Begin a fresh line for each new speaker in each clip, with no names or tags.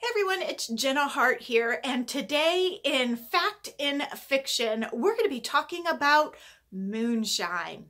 Hey everyone, it's Jenna Harte here, and today in Fact in Fiction, we're going to be talking about moonshine.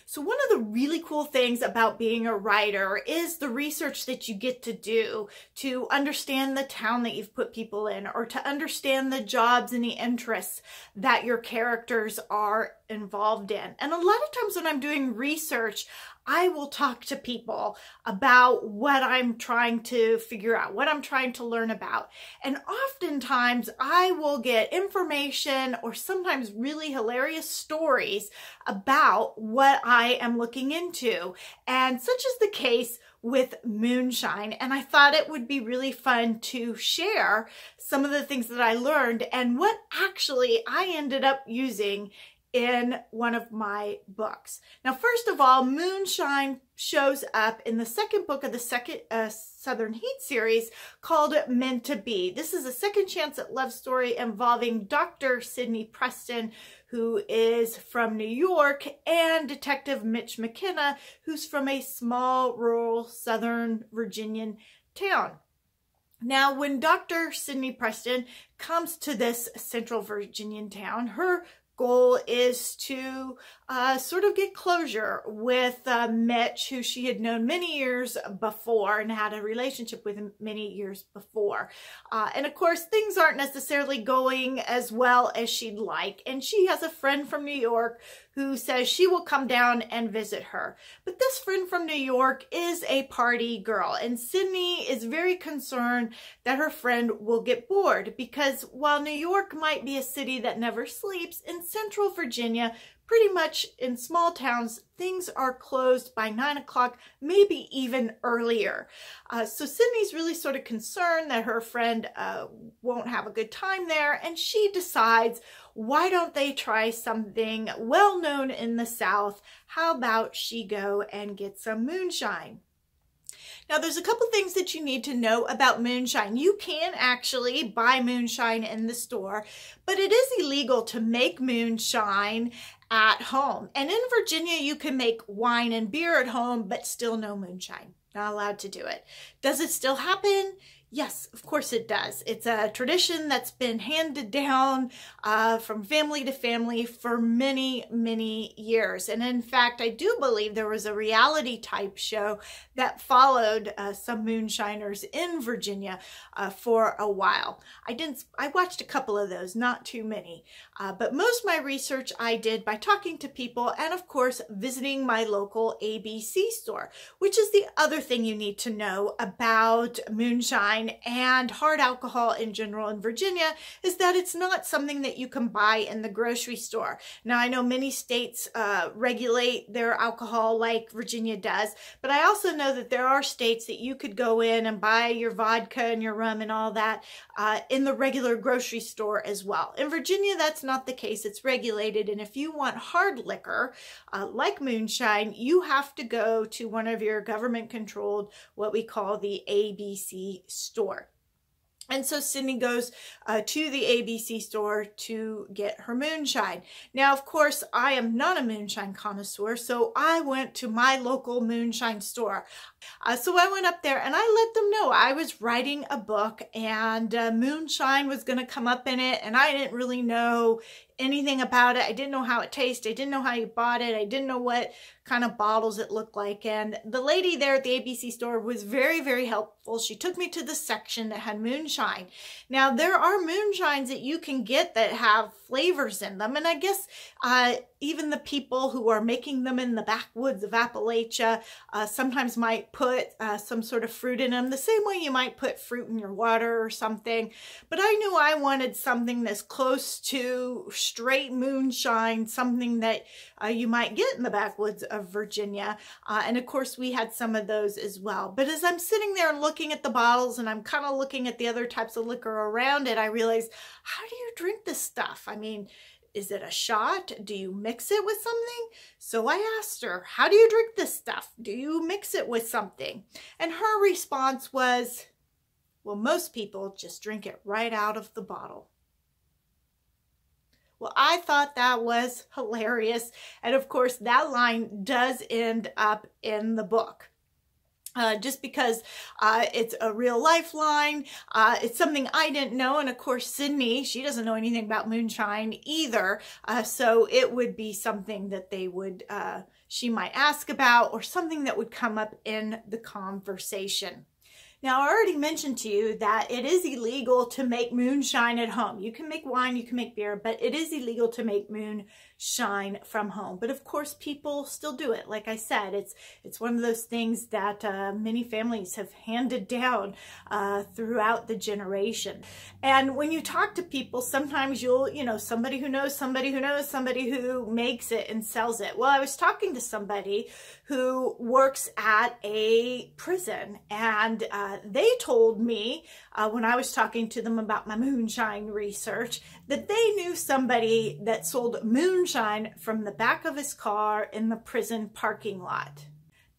So one of the really cool things about being a writer is the research that you get to do to understand the town that you've put people in, or to understand the jobs and the interests that your characters are involved in. And a lot of times when I'm doing research, I will talk to people about what I'm trying to figure out, what I'm trying to learn about. And oftentimes I will get information or sometimes really hilarious stories about what I am looking into. And such is the case with moonshine. And I thought it would be really fun to share some of the things that I learned and what actually I ended up using in one of my books. Now, first of all, moonshine shows up in the second book of the second Southern Heat series called Meant to Be. This is a second chance at love story involving Dr. Sidney Preston, who is from New York, and Detective Mitch McKenna, who's from a small rural Southern Virginian town. Now, when Dr. Sidney Preston comes to this central Virginian town, her goal is to sort of get closure with Mitch, who she had known many years before and had a relationship with him many years before. And of course, things aren't necessarily going as well as she'd like. And she has a friend from New York who says she will come down and visit her. But this friend from New York is a party girl, and Sydney is very concerned that her friend will get bored, because while New York might be a city that never sleeps, in central Virginia, pretty much in small towns, things are closed by 9 o'clock, maybe even earlier. So Sydney's really sort of concerned that her friend won't have a good time there, and she decides, why don't they try something well known in the South? How about she go and get some moonshine? Now, there's a couple things that you need to know about moonshine. You can actually buy moonshine in the store, but it is illegal to make moonshine at home. And in Virginia, you can make wine and beer at home, but still no moonshine. Not allowed to do it. Does it still happen? Yes, of course it does. It's a tradition that's been handed down from family to family for many, many years. And in fact, I do believe there was a reality type show that followed some moonshiners in Virginia for a while. I watched a couple of those, not too many. But most of my research I did by talking to people and, of course, visiting my local ABC store, which is the other thing you need to know about moonshine and hard alcohol in general in Virginia, is that it's not something that you can buy in the grocery store. Now, I know many states regulate their alcohol like Virginia does, but I also know that there are states that you could go in and buy your vodka and your rum and all that in the regular grocery store as well. In Virginia, that's not the case. It's regulated, and if you want hard liquor like moonshine, you have to go to one of your government-controlled, what we call the ABC store. And so Sydney goes to the ABC store to get her moonshine. Now, of course, I am not a moonshine connoisseur, so I went to my local moonshine store. So I went up there and I let them know I was writing a book, and moonshine was going to come up in it, and I didn't really know anything about it. I didn't know how it tasted. I didn't know how you bought it. I didn't know what kind of bottles it looked like. And the lady there at the ABC store was very, very helpful. She took me to the section that had moonshine. Now, there are moonshines that you can get that have flavors in them. And I guess even the people who are making them in the backwoods of Appalachia sometimes might put some sort of fruit in them, the same way you might put fruit in your water or something. But I knew I wanted something that's close to straight moonshine, something that you might get in the backwoods of Virginia. And of course, we had some of those as well. But as I'm sitting there and looking at the bottles, and I'm kind of looking at the other types of liquor around it, I realized, how do you drink this stuff? I mean, is it a shot? Do you mix it with something? So I asked her, how do you drink this stuff? Do you mix it with something? And her response was, well, most people just drink it right out of the bottle. Well, I thought that was hilarious. And of course, that line does end up in the book. Just because it's a real life line, it's something I didn't know. And of course, Sydney, she doesn't know anything about moonshine either. So it would be something that they would, she might ask about, or something that would come up in the conversation. Now, I already mentioned to you that it is illegal to make moonshine at home. You can make wine, you can make beer, but it is illegal to make moonshine from home. But of course, people still do it. Like I said, it's one of those things that many families have handed down throughout the generation. And when you talk to people, sometimes you'll, somebody who knows somebody who knows somebody who makes it and sells it. Well, I was talking to somebody who works at a prison, and they told me when I was talking to them about my moonshine research that they knew somebody that sold moonshine from the back of his car in the prison parking lot.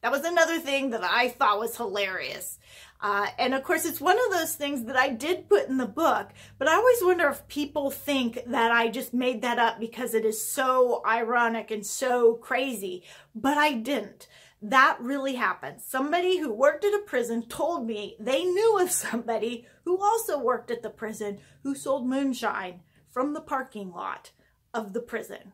That was another thing that I thought was hilarious. And of course, it's one of those things that I did put in the book, but I always wonder if people think that I just made that up because it is so ironic and so crazy, but I didn't. That really happened. Somebody who worked at a prison told me they knew of somebody who also worked at the prison who sold moonshine from the parking lot of the prison.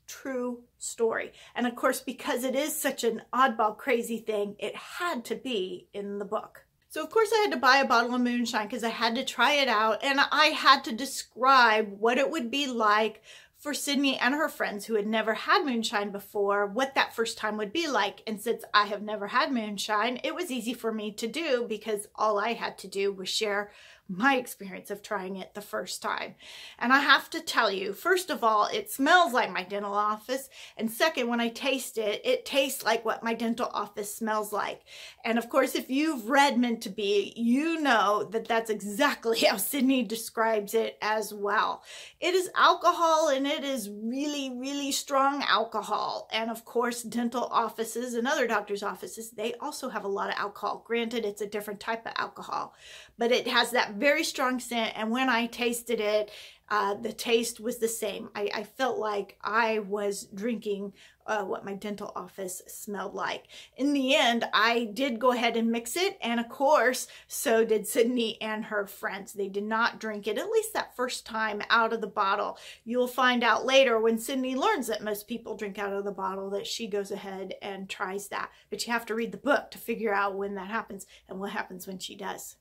True story. And of course, because it is such an oddball, crazy thing, it had to be in the book. So of course I had to buy a bottle of moonshine because I had to try it out, and I had to describe what it would be like for Sydney and her friends who had never had moonshine before, what that first time would be like. And since I have never had moonshine, it was easy for me to do because all I had to do was share my experience of trying it the first time. And I have to tell you, first of all, it smells like my dental office. And second, when I taste it, it tastes like what my dental office smells like. And of course, if you've read Meant to Be, you know that that's exactly how Sydney describes it as well. It is alcohol, and it is really, really strong alcohol. And of course, dental offices and other doctors' offices, they also have a lot of alcohol. Granted, it's a different type of alcohol, but it has that very strong scent. And when I tasted it, the taste was the same. I felt like I was drinking what my dental office smelled like. In the end, I did go ahead and mix it. And of course, so did Sydney and her friends. They did not drink it, at least that first time, out of the bottle. You'll find out later when Sydney learns that most people drink out of the bottle that she goes ahead and tries that. But you have to read the book to figure out when that happens and what happens when she does.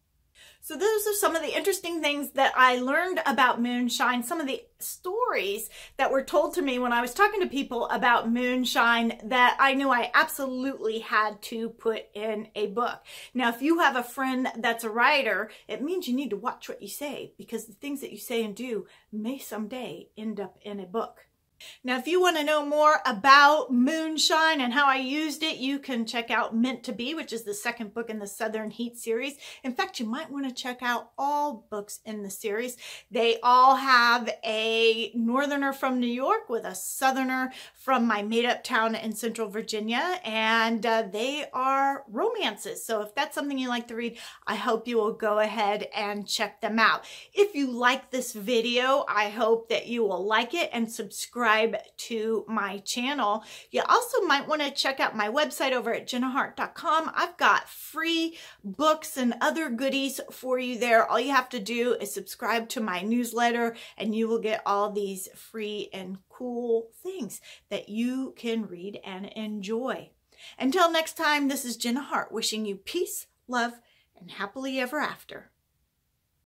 So those are some of the interesting things that I learned about moonshine, some of the stories that were told to me when I was talking to people about moonshine that I knew I absolutely had to put in a book. Now, if you have a friend that's a writer, it means you need to watch what you say, because the things that you say and do may someday end up in a book. Now, if you want to know more about moonshine and how I used it, you can check out Meant to Be, which is the second book in the Southern Heat series. In fact, you might want to check out all books in the series. They all have a northerner from New York with a southerner from my made-up town in Central Virginia, and they are romances. So if that's something you like to read, I hope you will go ahead and check them out. If you like this video, I hope that you will like it and subscribe to my channel. You also might want to check out my website over at jennaharte.com. I've got free books and other goodies for you there. All you have to do is subscribe to my newsletter, and you will get all these free and cool things that you can read and enjoy. Until next time, this is Jenna Harte wishing you peace, love, and happily ever after.